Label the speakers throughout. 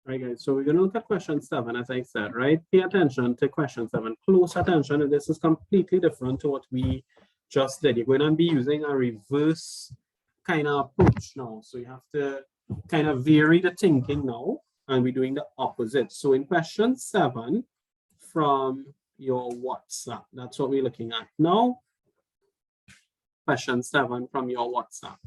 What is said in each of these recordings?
Speaker 1: Right, guys, so we're going to look at question 7, as I said, right? Pay attention to question 7, close attention, and this is completely different to what we just did. You're going to be using a reverse kind of approach now. So you have to kind of vary the thinking now, and we're doing the opposite. So in question 7 from your WhatsApp, that's what we're looking at now. Question 7 from your WhatsApp.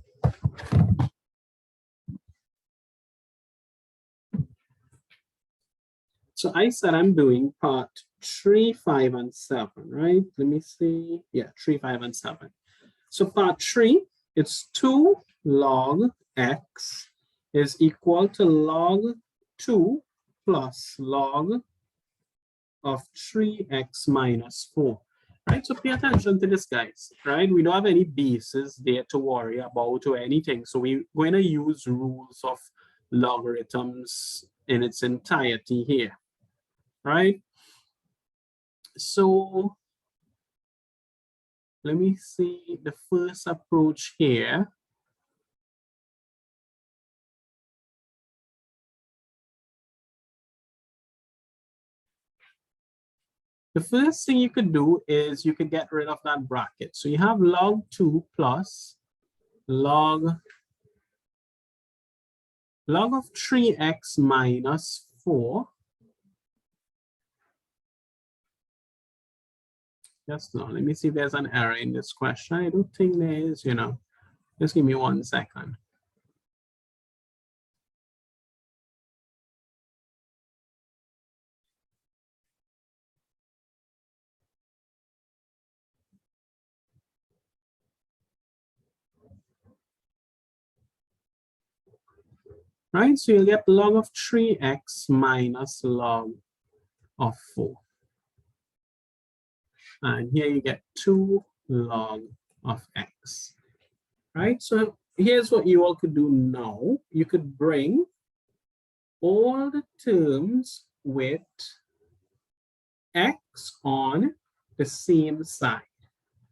Speaker 1: So I said I'm doing part 3, 5, and 7, right? Let me see. Yeah, 3, 5, and 7. So part 3, it's 2 log x is equal to log 2 plus log of 3x minus 4. Right, so pay attention to this, guys, right? We don't have any bases there to worry about or anything. So we're going to use rules of logarithms in its entirety here, right? So let me see the first approach here. The first thing you could do is you could get rid of that bracket. So you have log 2 plus log of 3x minus 4. Just now, let me see if there's an error in this question. I don't think there is, you know. Just give me 1 second. Right, so you'll get log of 3x minus log of 4. And here you get 2 log of x. Right, so here's what you all could do now. You could bring all the terms with x on the same side.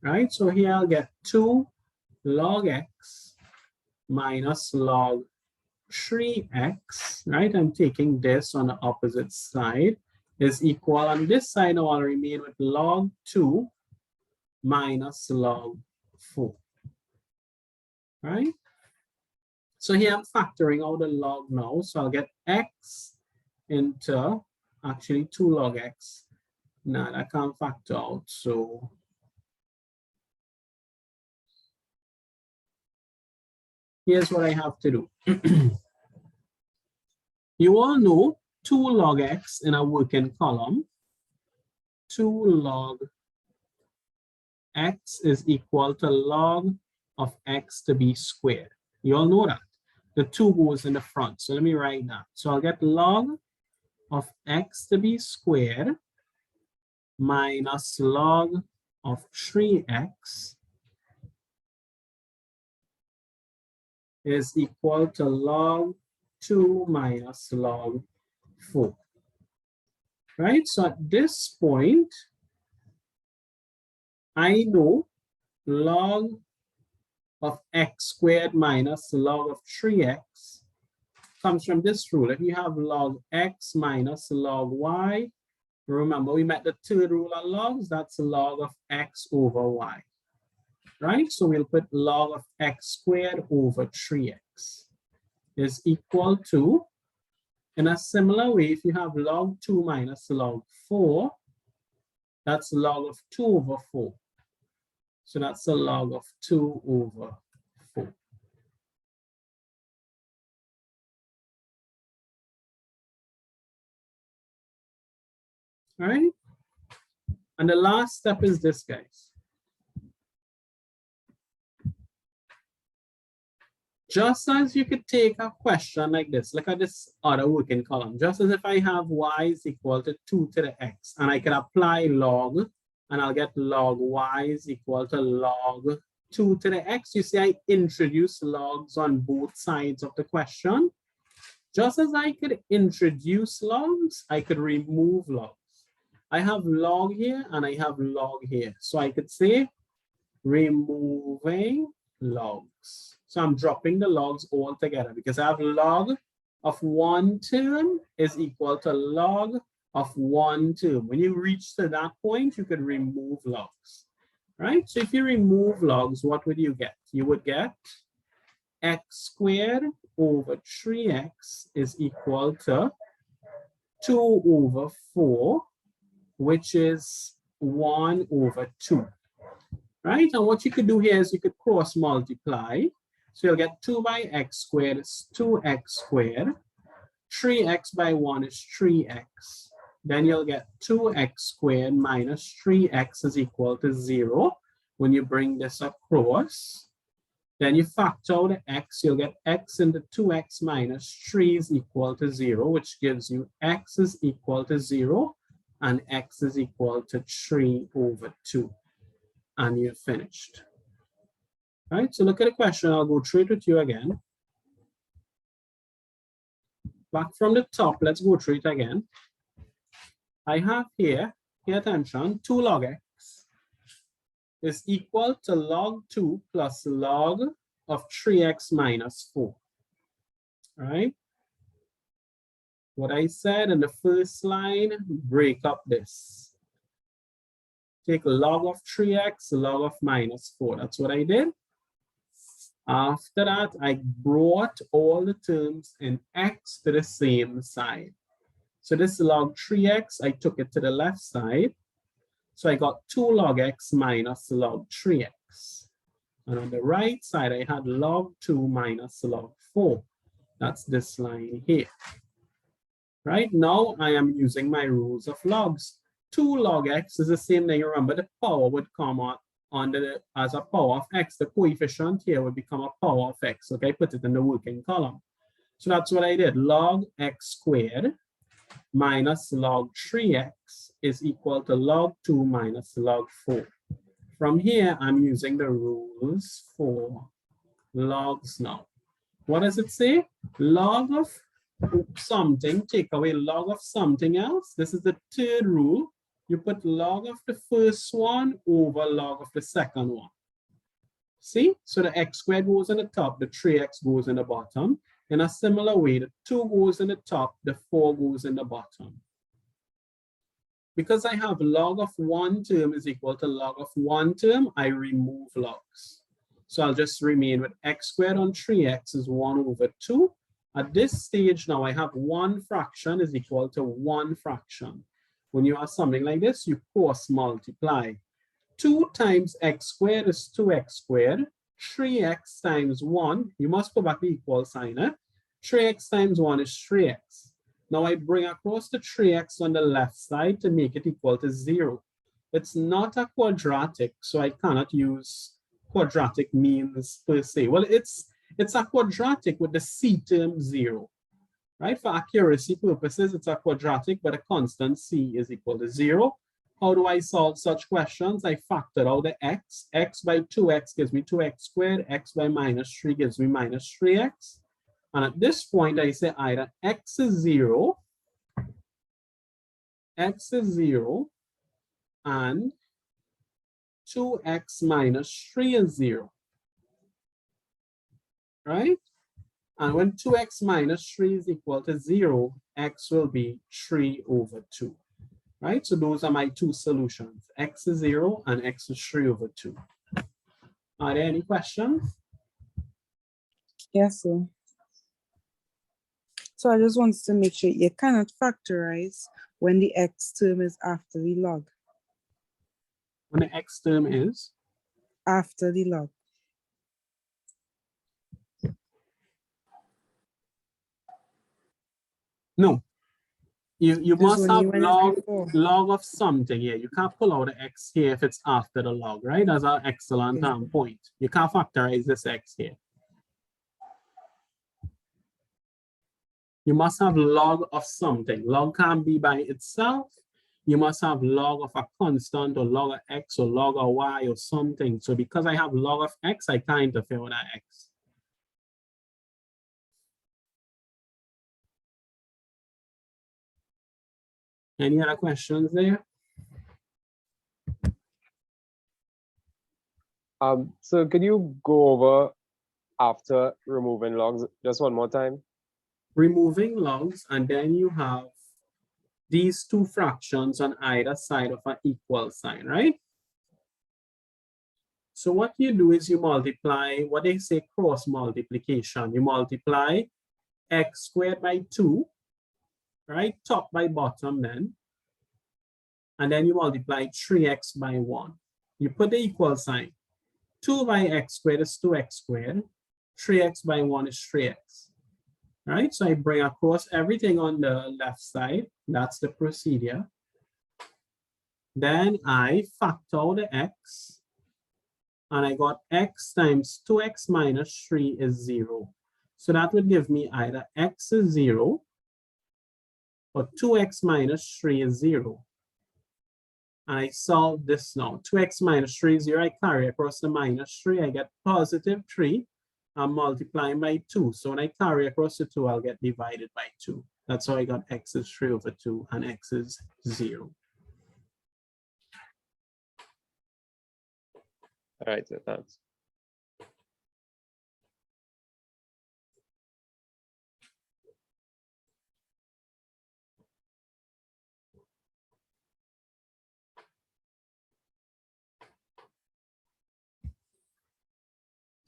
Speaker 1: Right, so here I'll get 2 log x minus log 3x, right? I'm taking this on the opposite side, is equal on this side. Now I'll remain with log 2 minus log 4, right? So here I'm factoring out the log now. So I'll get x into actually 2 log x. Now I can't factor out. So here's what I have to do. You all know 2 log x in a working column. 2 log x is equal to log of x to be squared. You all know that. The 2 goes in the front. So let me write that. So I'll get log of x to be squared minus log of 3x is equal to log 2 minus log 4. Right? So at this point, I know log of x squared minus log of 3x comes from this rule. If you have log x minus log y, remember we met the third rule of logs, that's log of x over y. Right? So we'll put log of x squared over 3x is equal to, in a similar way, if you have log 2 minus log 4, that's log of 2 over 4. So that's a log of 2 over 4. All right? And the last step is this, guys. Just as you could take a question like this, look at this other working column. Just as if I have y is equal to 2 to the x, and I can apply log, and I'll get log y is equal to log 2 to the x. You see, I introduce logs on both sides of the question. Just as I could introduce logs, I could remove logs. I have log here, and I have log here. So I could say removing logs. So I'm dropping the logs all together because I have log of one term is equal to log of one term. When you reach to that point, you could remove logs, right? So if you remove logs, what would you get? You would get x squared over 3x is equal to 2 over 4, which is 1 over 2, right? And what you could do here is you could cross multiply. So you'll get 2 by x squared is 2x squared. 3x by 1 is 3x. Then you'll get 2x squared minus 3x is equal to 0. When you bring this across, then you factor out the x, you'll get x into 2x minus 3 is equal to 0, which gives you x is equal to 0 and x is equal to 3 over 2. And you're finished. Right, so look at the question. I'll go through it with you again. Back from the top, let's go through it again. I have here, pay attention, 2 log x is equal to log 2 plus log of 3x minus 4, right? What I said in the first line, break up this. Take log of 3x, log of minus 4. That's what I did. After that, I brought all the terms in x to the same side. So this log 3x, I took it to the left side. So I got 2 log x minus log 3x. And on the right side, I had log 2 minus log 4. That's this line here. Right now, I am using my rules of logs. 2 log x is the same thing. Remember, the power would come out as a power of x. The coefficient here would become a power of x. Okay, put it in the working column. So that's what I did. Log x squared minus log 3x is equal to log 2 minus log 4. From here, I'm using the rules for logs now. What does it say? Log of something, take away log of something else. This is the third rule. You put log of the first one over log of the second one. See? So the x squared goes in the top, the 3x goes in the bottom. In a similar way, the 2 goes in the top, the 4 goes in the bottom. Because I have log of one term is equal to log of one term, I remove logs. So I'll just remain with x squared on 3x is 1 over 2. At this stage now, I have one fraction is equal to one fraction. When you have something like this, you cross multiply. 2 times x squared is 2x squared. 3x times 1, you must go back the equal sign. 3x times 1 is 3x. Now I bring across the 3x on the left side to make it equal to 0. It's not a quadratic, so I cannot use quadratic means per se. Well, it's a quadratic with the c term 0. Right? For accuracy purposes, it's a quadratic, but a constant c is equal to 0. How do I solve such questions? I factor out the x. X by 2x gives me 2x squared. X by minus 3 gives me minus 3x. And at this point, I say either x is 0, and 2x minus 3 is 0. Right? And when 2x minus 3 is equal to 0, x will be 3 over 2. Right? So those are my two solutions. X is 0 and x is 3 over 2. Are there any questions?
Speaker 2: Yes, sir. So I just wanted to make sure you cannot factorize when the x term is after the log.
Speaker 1: When the x term is?
Speaker 2: After the log.
Speaker 1: No. You must have log of something here. You can't pull out the x here if it's after the log, right? That's an excellent point. You can't factorize this x here. You must have log of something. Log can't be by itself. You must have log of a constant or log of x or log of y or something. So because I have log of x, I can't interfere with that x. Any other questions there?
Speaker 3: So could you go over after removing logs just one more time?
Speaker 1: removing logs, and then you have these two fractions on either side of an equal sign, right? So what you do is you multiply, what they say cross multiplication. You multiply x squared by 2, right? Top by bottom then. And then you multiply 3x by 1. You put the equal sign. 2 by x squared is 2x squared. 3x by 1 is 3x. Right? So I bring across everything on the left side. That's the procedure. Then I factor out the x. And I got x times 2x minus 3 is 0. So that would give me either x is 0 or 2x minus 3 is 0. And I solve this now. 2x minus 3 is 0. I carry across the minus 3. I get positive 3. I'm multiplying by 2. So when I carry across the 2, I'll get divided by 2. That's how I got x is 3 over 2 and x is 0.
Speaker 3: All right, so thanks.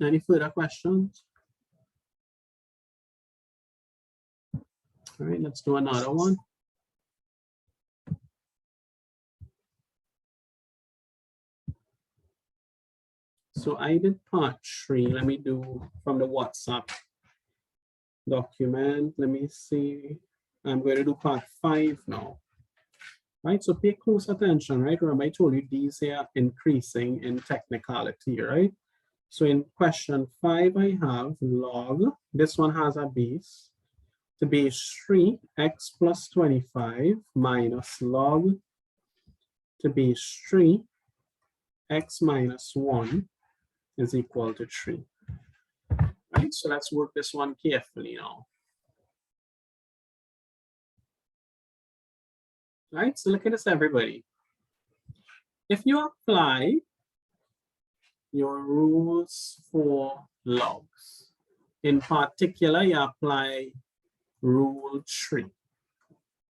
Speaker 1: Any further questions? All right, let's do another one. So I did part 3. Let me do from the WhatsApp document. Let me see. I'm going to do part 5 now. Right, so pay close attention, right? Remember I told you these are increasing in technicality, right? So in question 5, I have log. This one has a base. The base 3, x plus 25 minus log to base 3, x minus 1 is equal to 3. Right, so let's work this one carefully now. Right, so look at this, everybody. If you apply your rules for logs, in particular, you apply rule 3,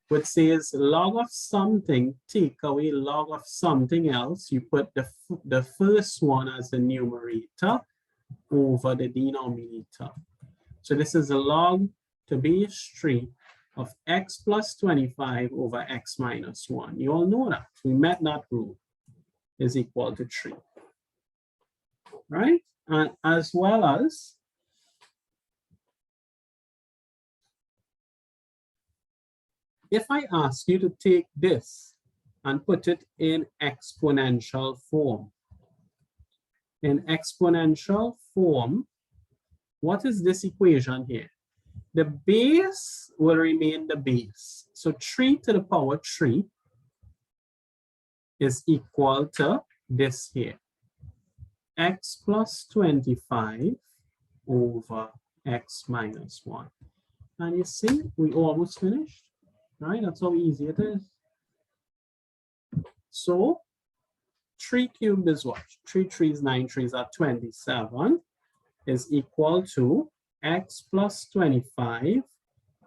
Speaker 1: which says log of something, take away log of something else. You put the first one as the numerator over the denominator. So this is a log to base 3 of x plus 25 over x minus 1. You all know that. We met that rule is equal to 3. Right? And as well as if I ask you to take this and put it in exponential form. In exponential form, what is this equation here? The base will remain the base. So 3 to the power 3 is equal to this here. X plus 25 over x minus 1. And you see, we almost finished. Right? That's how easy it is. So 3 cubed is what? 3 3s, 9 3s are 27 is equal to x plus 25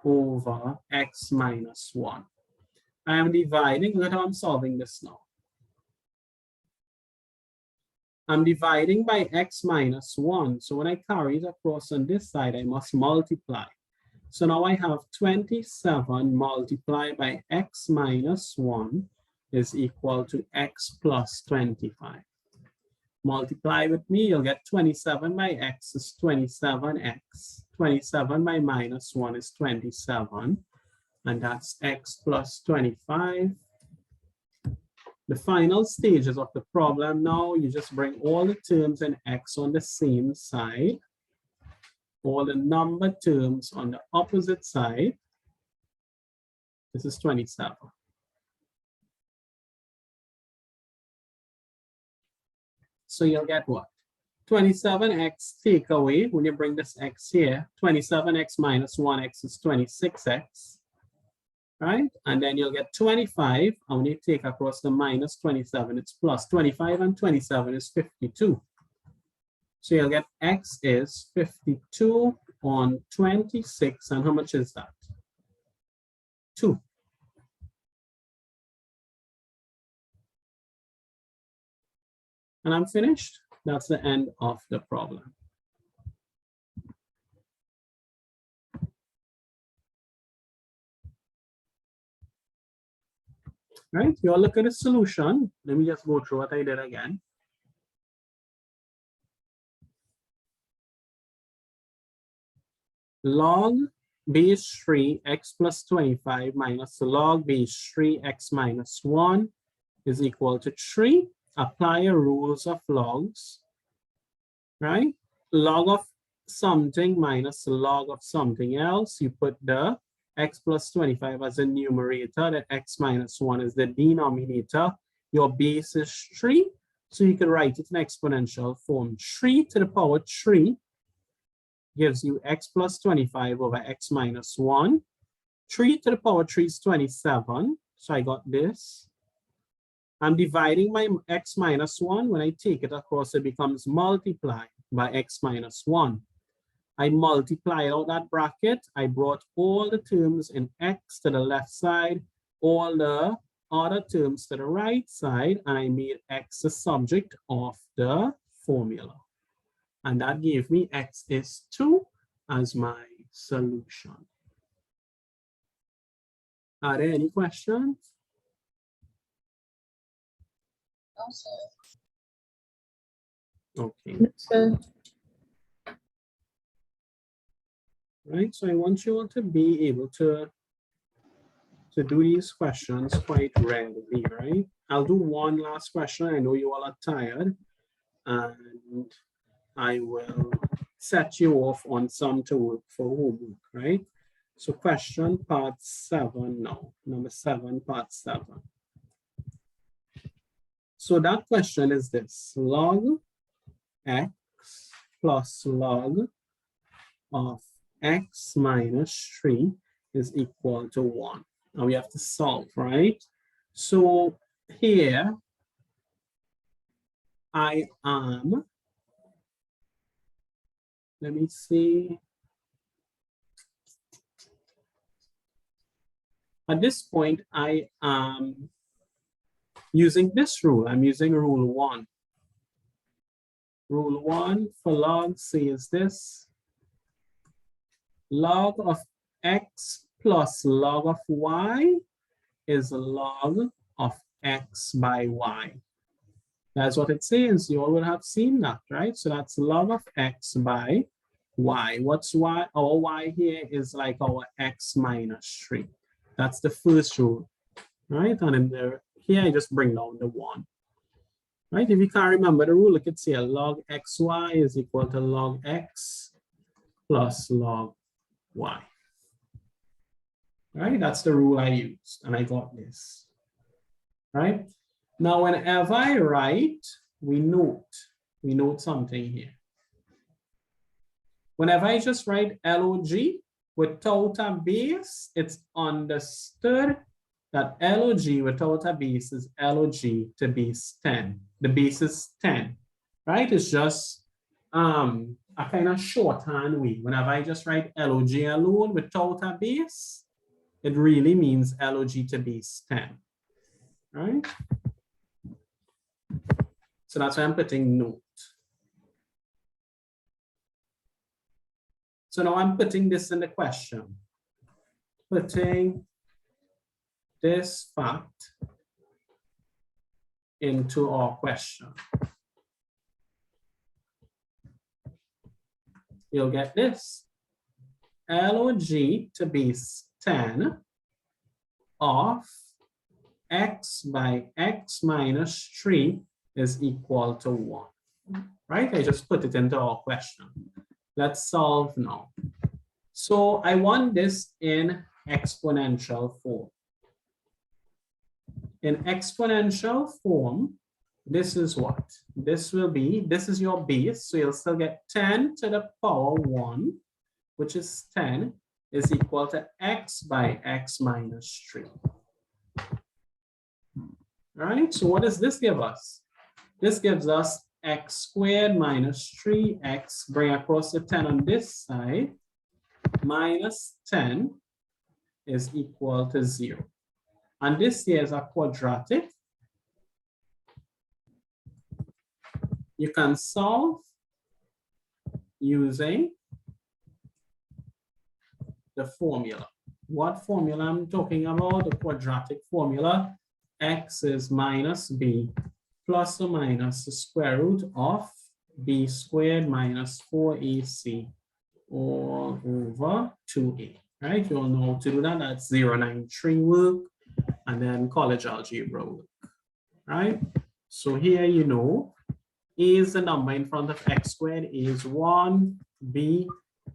Speaker 1: over x minus 1. I am dividing, look at how I'm solving this now. I'm dividing by x minus 1. So when I carry it across on this side, I must multiply. So now I have 27 multiplied by x minus 1 is equal to x plus 25. Multiply with me, you'll get 27 by x is 27x. 27 by minus 1 is 27. And that's x plus 25. The final stages of the problem now, you just bring all the terms in x on the same side. All the number terms on the opposite side. This is 27. So you'll get what? 27x take away, when you bring this x here, 27x minus 1x is 26x, right? And then you'll get 25, and when you take across the minus 27, it's plus 25 and 27 is 52. So you'll get x is 52 on 26, and how much is that? 2. And I'm finished. That's the end of the problem. Right, you all look at the solution. Let me just go through what I did again. Log base 3 x plus 25 minus log base 3 x minus 1 is equal to 3. Apply a rules of logs, right? Log of something minus log of something else. You put the x plus 25 as a numerator, that x minus 1 is the denominator. Your base is 3, so you can write it in exponential form. 3 to the power 3 gives you x plus 25 over x minus 1. 3 to the power 3 is 27, so I got this. I'm dividing my x minus 1. When I take it across, it becomes multiplied by x minus 1. I multiplied out that bracket. I brought all the terms in x to the left side, all the other terms to the right side, and I made x the subject of the formula. And that gave me x is 2 as my solution. Are there any questions?
Speaker 3: No, sir.
Speaker 1: Okay.
Speaker 3: Sir.
Speaker 1: Right, so I want you all to be able to do these questions quite readily, right? I'll do one last question. I know you all are tired, and I will set you off on some to work for homework, right? So question part 7 now, number 7, part 7. So that question is this: log x plus log of x minus 3 is equal to 1. Now we have to solve, right? So here I am, let me see. At this point, I am using this rule. I'm using rule 1. Rule 1 for log says this: log of x plus log of y is log of x by y. That's what it says. You all will have seen that, right? So that's log of x by y. What's y? Our y here is like our x minus 3. That's the first rule, right? And in there, here I just bring down the 1. Right? If you can't remember the rule, you could say log xy is equal to log x plus log y. Right? That's the rule I used, and I got this. Right? Now, whenever I write, we note something here. Whenever I just write log without a base, it's understood that log without a base is log to base 10. The base is 10, right? It's just a kind of shorthand way. Whenever I just write log alone without a base, it really means log to base 10, right? So that's why I'm putting note. So now I'm putting this in the question. Putting this fact into our question. You'll get this. Log to base 10 of x by x minus 3 is equal to 1. Right? I just put it into our question. Let's solve now. So I want this in exponential form. In exponential form, this is what? This will be, this is your base. So you'll still get 10 to the power 1, which is 10, is equal to x by x minus 3. All right, so what does this give us? This gives us x squared minus 3x, bring across the 10 on this side, minus 10 is equal to 0. And this here is a quadratic. You can solve using the formula. What formula I'm talking about? The quadratic formula. X is minus b plus or minus the square root of b squared minus 4ac all over 2a, right? You all know how to do that. That's 093 work and then college algebra work, right? So here you know, a is the number in front of x squared, a is 1, b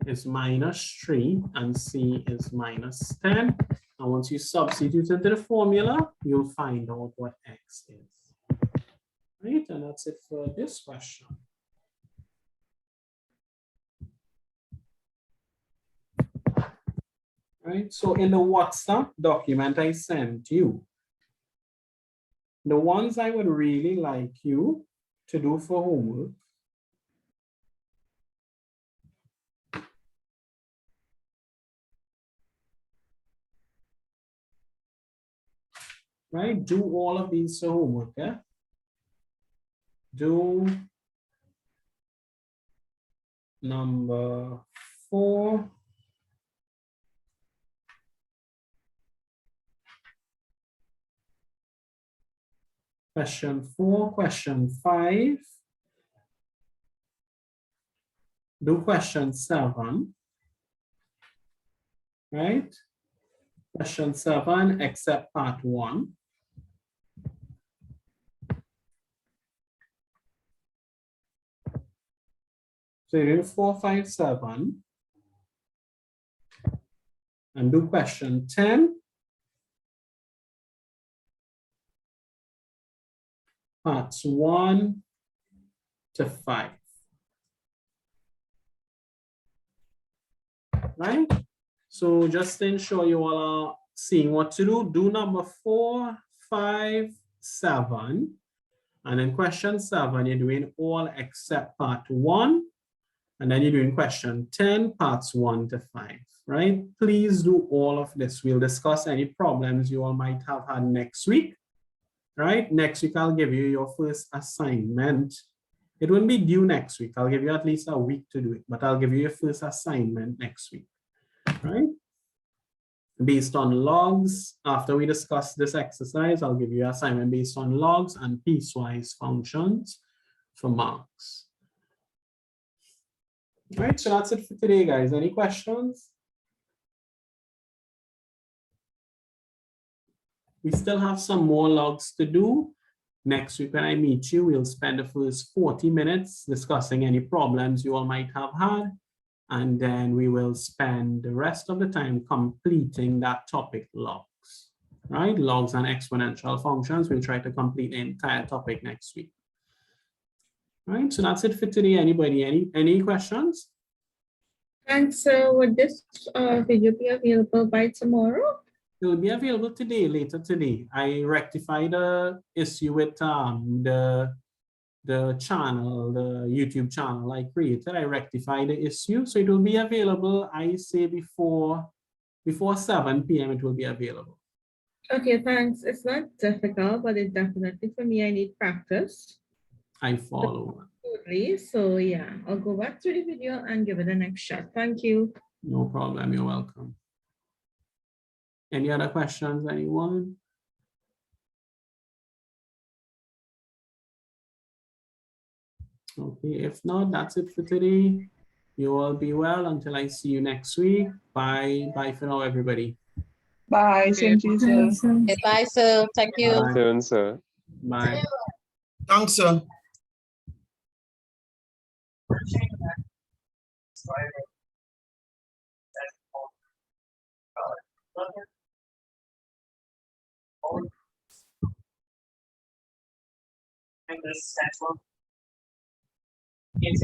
Speaker 1: is minus 3, and c is minus 10. And once you substitute into the formula, you'll find out what x is. Right, and that's it for this question. Right, so in the WhatsApp document I sent you, the ones I would really like you to do for homework right? Do all of these homework, yeah? Do number 4. Question 4, question 5. Do question 7, right? Question 7, except part 1. So you do 4, 5, 7. And do question 10. Parts 1 to 5. Right? So just to ensure you all are seeing what to do, do number 4, 5, 7. And then question 7, you're doing all except part 1. And then you're doing question 10, parts 1 to 5, right? Please do all of this. We'll discuss any problems you all might have had next week, right? Next week, I'll give you your first assignment. It won't be due next week. I'll give you at least a week to do it, but I'll give you your first assignment next week, right? Based on logs, after we discuss this exercise, I'll give you an assignment based on logs and piecewise functions for marks. All right, so that's it for today, guys. Any questions? We still have some more logs to do. Next week when I meet you, we'll spend the first 40 minutes discussing any problems you all might have had. And then we will spend the rest of the time completing that topic logs, right? Logs and exponential functions. We'll try to complete the entire topic next week. All right, so that's it for today. Anybody, any questions?
Speaker 3: Thanks, sir. Would this video be available by tomorrow?
Speaker 1: It will be available today, later today. I rectified the issue with the channel, the YouTube channel I created. I rectified the issue, so it will be available. I say before 7 p.m. it will be available.
Speaker 3: Okay, thanks. It's not difficult, but it definitely for me, I need practice.
Speaker 1: I follow.
Speaker 3: Totally. So yeah, I'll go back to the video and give it a next shot. Thank you.
Speaker 1: No problem. You're welcome. Any other questions, anyone? Okay, if not, that's it for today. You all be well until I see you next week. Bye. Bye for now, everybody.
Speaker 2: Bye. Same to you, sir.
Speaker 4: Bye, sir. Thank you.
Speaker 1: Bye.
Speaker 5: Soon, sir.
Speaker 1: Bye.
Speaker 6: Thanks, sir.
Speaker 7: And this central is